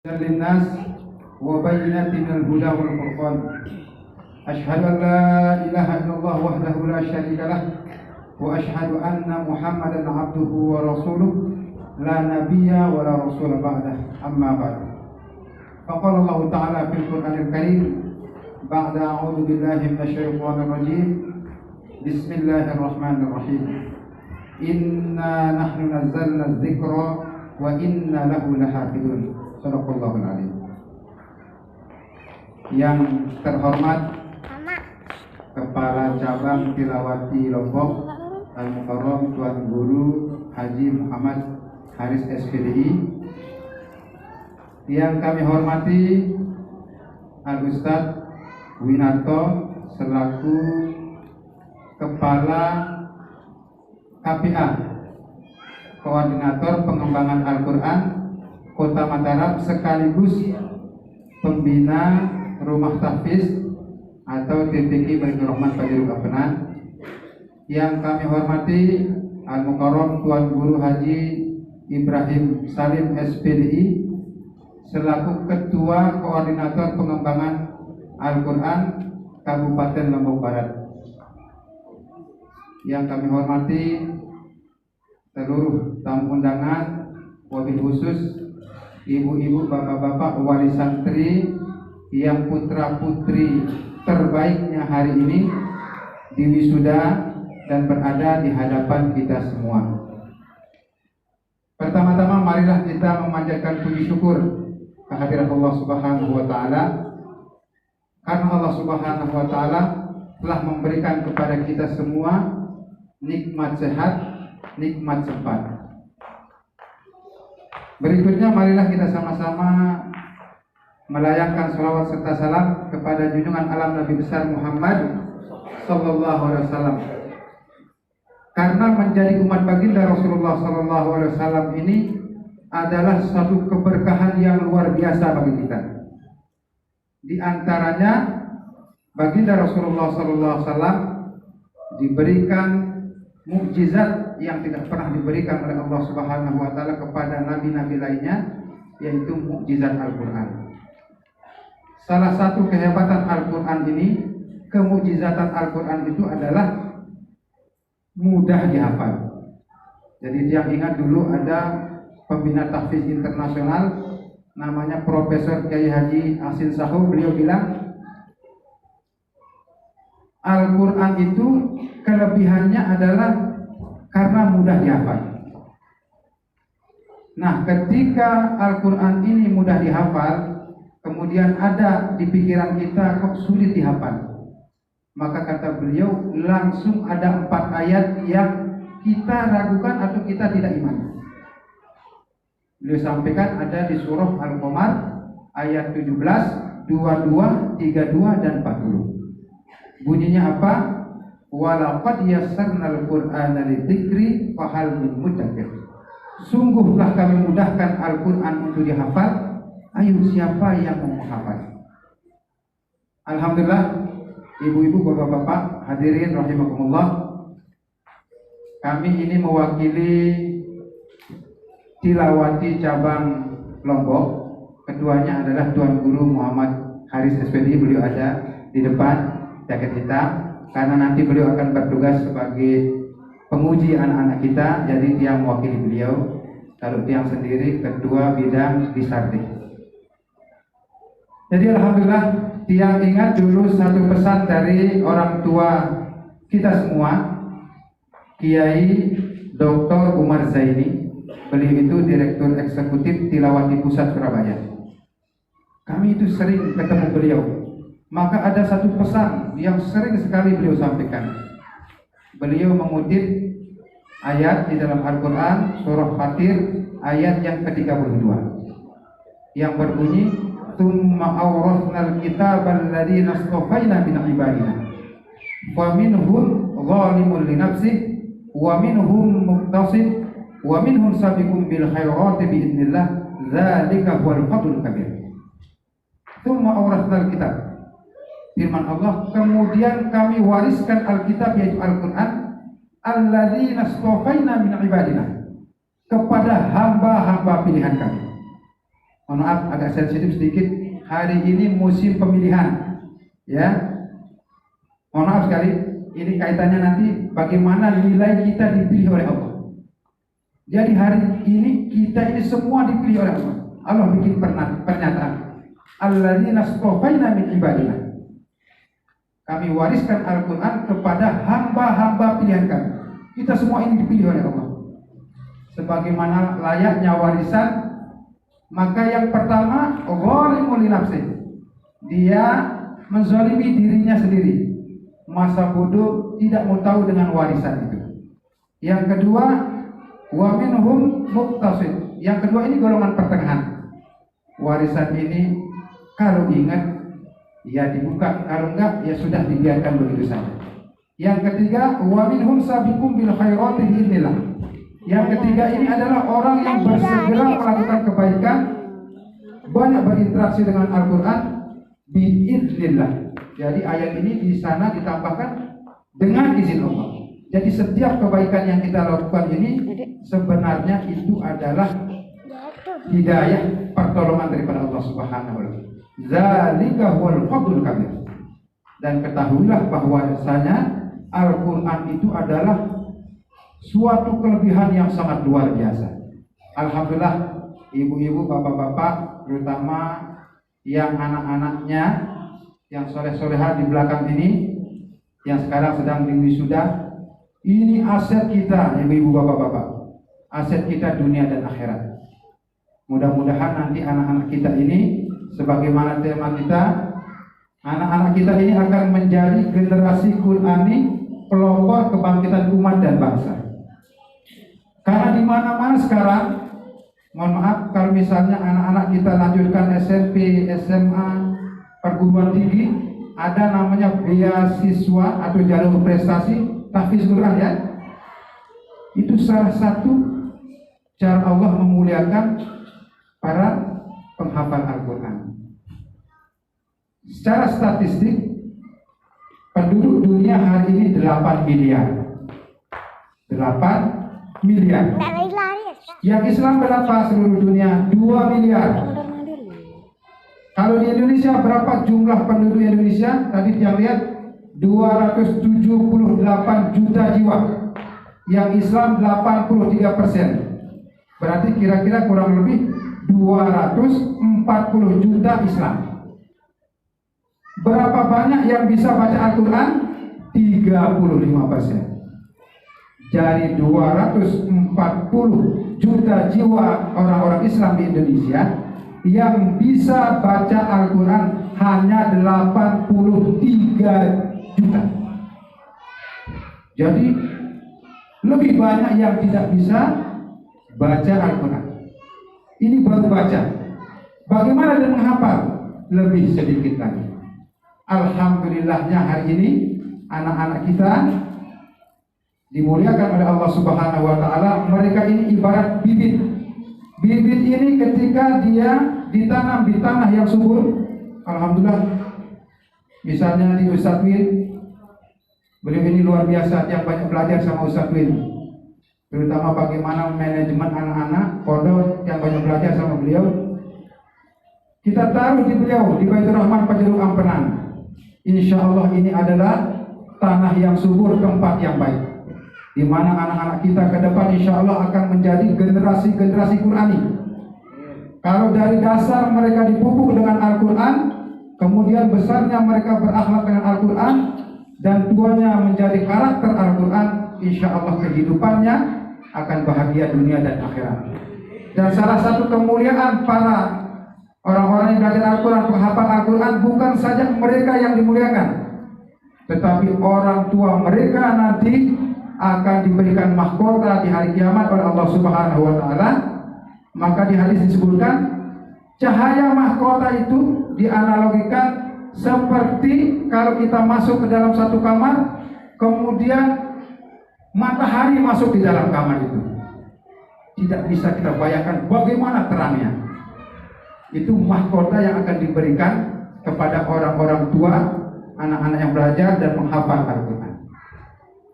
للناس وبينات من الهدى والفرقان. أشهد أن لا إله إلا الله وحده لا شريك له وأشهد أن محمدا عبده ورسوله لا نبي ولا رسول بعده. أما بعد، فقال الله تعالى في القرآن الكريم بعد أعوذ بالله من الشيطان الرجيم بسم الله الرحمن الرحيم إنا نحن نزلنا الذكر وإنا له لحافظون. Sadaqallahul Alim. Yang terhormat Kepala Cabang Tilawati Lombok Al-Mukarram Tuan Guru Haji Muhammad Haris SPDI, yang kami hormati Al-Ustadz Winarto selaku Kepala KPA Koordinator Pengembangan Al-Quran Kota Mataram sekaligus pembina Rumah Tahfiz atau TPQ Baitur Rahman Fajrul Kapenan, yang kami hormati Al-Mukarram Tuan Guru Haji Ibrahim Salim SPDI selaku Ketua Koordinator Pengembangan Al-Quran Kabupaten Lombok Barat, yang kami hormati seluruh tamu undangan, wabil khusus ibu-ibu, bapak-bapak, wali santri yang putra-putri terbaiknya hari ini diwisuda dan berada di hadapan kita semua. Pertama-tama marilah kita memanjatkan puji syukur kehadirat Allah Subhanahu wa taala, karena Allah Subhanahu wa taala telah memberikan kepada kita semua nikmat sehat, nikmat sempat. Berikutnya marilah kita sama-sama melayangkan salawat serta salam kepada junjungan alam Nabi besar Muhammad sallallahu alaihi wasallam. Karena menjadi umat baginda Rasulullah sallallahu alaihi wasallam ini adalah satu keberkahan yang luar biasa bagi kita. Di antaranya baginda Rasulullah sallallahu alaihi wasallam diberikan mukjizat yang tidak pernah diberikan oleh Allah Subhanahu wa taala kepada nabi-nabi lainnya, yaitu mukjizat Al-Qur'an. Salah satu kehebatan Al-Qur'an ini, kemukjizatan Al-Qur'an itu adalah mudah dihafal. Jadi yang ingat dulu ada pembina tahfiz internasional namanya Profesor Kiai Haji Asin Sahu, beliau bilang Al-Quran itu kelebihannya adalah karena mudah dihafal. Nah, ketika Al-Quran ini mudah dihafal, kemudian ada di pikiran kita kok sulit dihafal, maka kata beliau langsung ada 4 ayat yang kita ragukan atau kita tidak iman. Beliau sampaikan ada di surah Al-Qamar ayat 17, 22, 32 dan 40. Bunyinya apa? Walaqad yassarnal Qur'ana lidzikri fahal min mudzakir. Sungguhlah kami mudahkan Al-Qur'an untuk dihafal. Ayo, siapa yang mau menghafal? Alhamdulillah, ibu-ibu, bapak-bapak, hadirin rahimakumullah. Kami ini mewakili Tilawati cabang Lombok. Ketuanya adalah Tuan Guru Muhammad Haris SPDI. Beliau ada di depan jaket hitam, karena nanti beliau akan bertugas sebagai penguji anak-anak kita. Jadi dia mewakili beliau. Kalau tiang sendiri ketua bidang disardik. Jadi alhamdulillah, tiang ingat dulu satu pesan dari orang tua kita semua, Kiai Dr. Umar Zaini. Beliau itu Direktur Eksekutif Tilawati Pusat Surabaya. Kami itu sering ketemu beliau. Maka ada satu pesan yang sering sekali beliau sampaikan. Beliau mengutip ayat di dalam Al-Quran surah Fatir ayat yang ke-32 yang berbunyi tsumma awrathnal kitabal ladzina astafaina min ibadina wa minhum zalimun li nafsihi wa minhum muqtasid wa minhum sabiqun bil khairati bi idznillah dzalika huwal fadlul kabir. Tsumma awrathnal kitab, firman Allah, kemudian kami wariskan Alkitab yaitu Al-Quran alladzina astafaina min ibadina, kepada hamba-hamba pilihan kami. Mohon maaf agak sensitif sedikit. Hari ini musim pemilihan, ya. Mohon maaf sekali. Ini kaitannya nanti bagaimana nilai kita dipilih oleh Allah. Jadi hari ini kita ini semua dipilih oleh Allah. Allah bikin pernyataan. Alladzina astafaina min ibadina. Kami wariskan Al-Quran kepada hamba-hamba pilihan kami. Kita semua ini dipilih oleh Allah. Sebagaimana layaknya warisan, maka yang pertama zalimun li nafsihi. Dia menzalimi dirinya sendiri. Masa bodoh tidak mau tahu dengan warisan itu. Yang kedua, wa minhum muqtasid. Yang kedua ini golongan pertengahan. Warisan ini kalau ingat ya dibuka, kalau enggak ya sudah dibiarkan begitu saja. Yang ketiga, wa minhum sabiqum bil khairati biidznillah. Yang ketiga ini adalah orang yang bersegera melakukan kebaikan, banyak berinteraksi dengan Al-Quran biidznillah. Jadi ayat ini di sana ditambahkan dengan izin Allah. Jadi setiap kebaikan yang kita lakukan ini sebenarnya itu adalah hidayah, pertolongan daripada Allah Subhanahu wa taala. Zalika huwal fadlul kabir. Dan ketahuilah bahwasanya Al-Quran itu adalah suatu kelebihan yang sangat luar biasa. Alhamdulillah, ibu-ibu, bapak-bapak, terutama yang anak-anaknya yang soleh-soleha di belakang ini, yang sekarang sedang diwisuda, ini aset kita, ibu-ibu, bapak-bapak, aset kita dunia dan akhirat. Mudah-mudahan nanti anak-anak kita ini, sebagaimana tema kita, anak-anak kita ini akan menjadi generasi Qur'ani, pelopor kebangkitan umat dan bangsa. Karena di mana-mana sekarang, mohon maaf kalau misalnya anak-anak kita lanjutkan SMP, SMA, perguruan tinggi, ada namanya beasiswa atau jalur prestasi tahfiz Quran, ya. Itu salah satu cara Allah memuliakan para penghafal Al-Quran. Secara statistik, penduduk dunia hari ini 8 miliar. 8 miliar. Yang Islam berapa seluruh dunia? 2 miliar. Kalau di Indonesia berapa jumlah penduduk Indonesia? Tadi yang lihat 278 juta jiwa. Yang Islam 83%. Berarti kira-kira kurang lebih 240 juta Islam. Berapa banyak yang bisa baca Al-Quran? 35%. Dari 240 juta jiwa orang-orang Islam di Indonesia, yang bisa baca Al-Quran hanya 83 juta. Jadi lebih banyak yang tidak bisa baca Al-Quran. Ini baru baca. Bagaimana dengan menghafal? Lebih sedikit lagi. Alhamdulillahnya hari ini anak-anak kita dimuliakan oleh Allah Subhanahu wa taala. Mereka ini ibarat bibit. Bibit ini ketika dia ditanam di tanah yang subur, alhamdulillah. Misalnya di Ustadz Win, beliau ini luar biasa, yang banyak belajar sama Ustadz Win, terutama bagaimana manajemen anak-anak pondok, yang banyak belajar sama beliau. Kita taruh di beliau di Baitur Rahman Pajeruk Ampenan. Insya Allah ini adalah tanah yang subur, tempat yang baik, di mana anak-anak kita ke depan insya Allah akan menjadi generasi-generasi Qur'ani. Kalau dari dasar mereka dipupuk dengan Al-Quran, kemudian besarnya mereka berakhlak dengan Al-Quran, dan tuanya menjadi karakter Al-Quran, insya Allah kehidupannya akan bahagia dunia dan akhirat. Dan salah satu kemuliaan para orang-orang yang belajar Al-Quran, penghafal Al-Quran, bukan saja mereka yang dimuliakan, tetapi orang tua mereka nanti akan diberikan mahkota di hari kiamat oleh Allah Subhanahu wa taala. Maka di hadis disebutkan cahaya mahkota itu dianalogikan seperti kalau kita masuk ke dalam satu kamar, kemudian matahari masuk di dalam kamar itu. Tidak bisa kita bayangkan bagaimana terangnya. Itu mahkota yang akan diberikan kepada orang-orang tua, anak-anak yang belajar dan menghafal Al-Quran.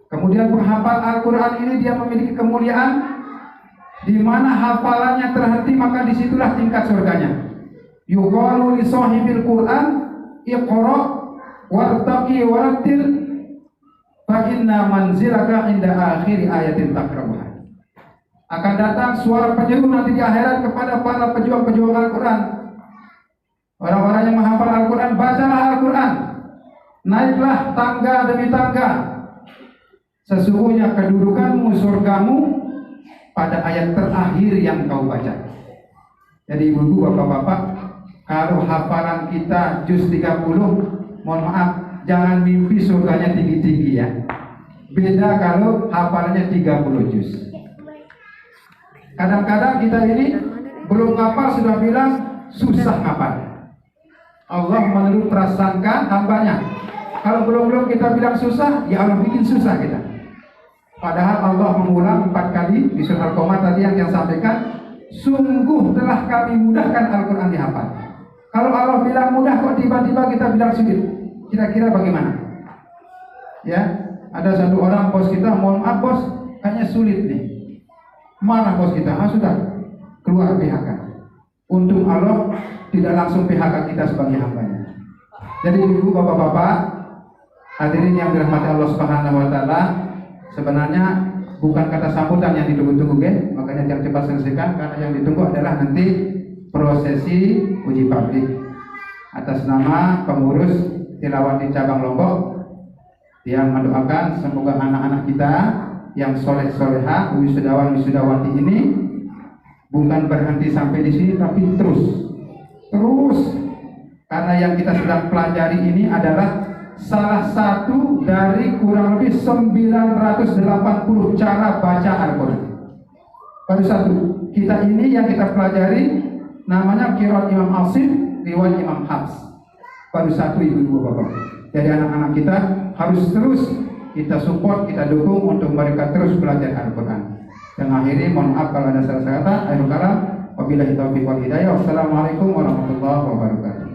Kemudian penghafal Al-Quran ini dia memiliki kemuliaan, di mana hafalannya terhenti maka disitulah tingkat surganya. yuqalu li sahibil Qur'an iqra wartaqi warattil fa inna manzilaka inda akhir ayatin taqra'uha. Akan datang suara penyeru nanti di akhirat kepada para pejuang-pejuang Al-Quran. Orang-orang yang menghafal Al-Quran, bacalah Al-Quran. Naiklah tangga demi tangga. Sesungguhnya kedudukanmu surgamu pada ayat terakhir yang kau baca. Jadi ibu-ibu, bapak-bapak, kalau hafalan kita juz 30, mohon maaf, jangan mimpi surganya tinggi-tinggi ya. Beda kalau hafalannya 30 juz. Kadang-kadang kita ini belum ngapal sudah bilang susah ngapal. Allah menurut prasangka hambanya. Kalau belum kita bilang susah, ya Allah bikin susah kita. Padahal Allah mengulang 4 kali di surah Al-Qamar tadi yang sampaikan, sungguh telah kami mudahkan Al-Quran dihafal. Kalau Allah bilang mudah kok tiba-tiba kita bilang sulit, kira-kira bagaimana? Ya, ada satu orang bos kita, mohon maaf bos, kayaknya sulit nih. Marah bos kita, sudah keluar PHK. Untung Allah tidak langsung PHK kita sebagai hambanya. Jadi ibu bapak-bapak, hadirin yang dirahmati Allah Subhanahu wa taala, sebenarnya bukan kata sambutan yang ditunggu-tunggu, makanya jangan cepat selesaikan, karena yang ditunggu adalah nanti prosesi uji publik atas nama pengurus Tilawati Cabang Lombok yang mendoakan semoga anak-anak kita yang soleh-soleha, wisudawan-wisudawati ini bukan berhenti sampai di sini, tapi terus, karena yang kita sedang pelajari ini adalah salah satu dari kurang lebih 980 cara baca Al-Quran. Baru satu. Kita ini yang kita pelajari namanya qiraat Imam Asim, riwayat Imam Hafs. Baru satu ibu-ibu bapak. Jadi anak-anak kita harus terus kita support, kita dukung untuk mereka terus belajar Al-Quran. Dan akhirnya mohon maaf kalau ada salah kata. Akhirul kalam, wabillahi taufiq wal hidayah. Wassalamualaikum warahmatullahi wabarakatuh.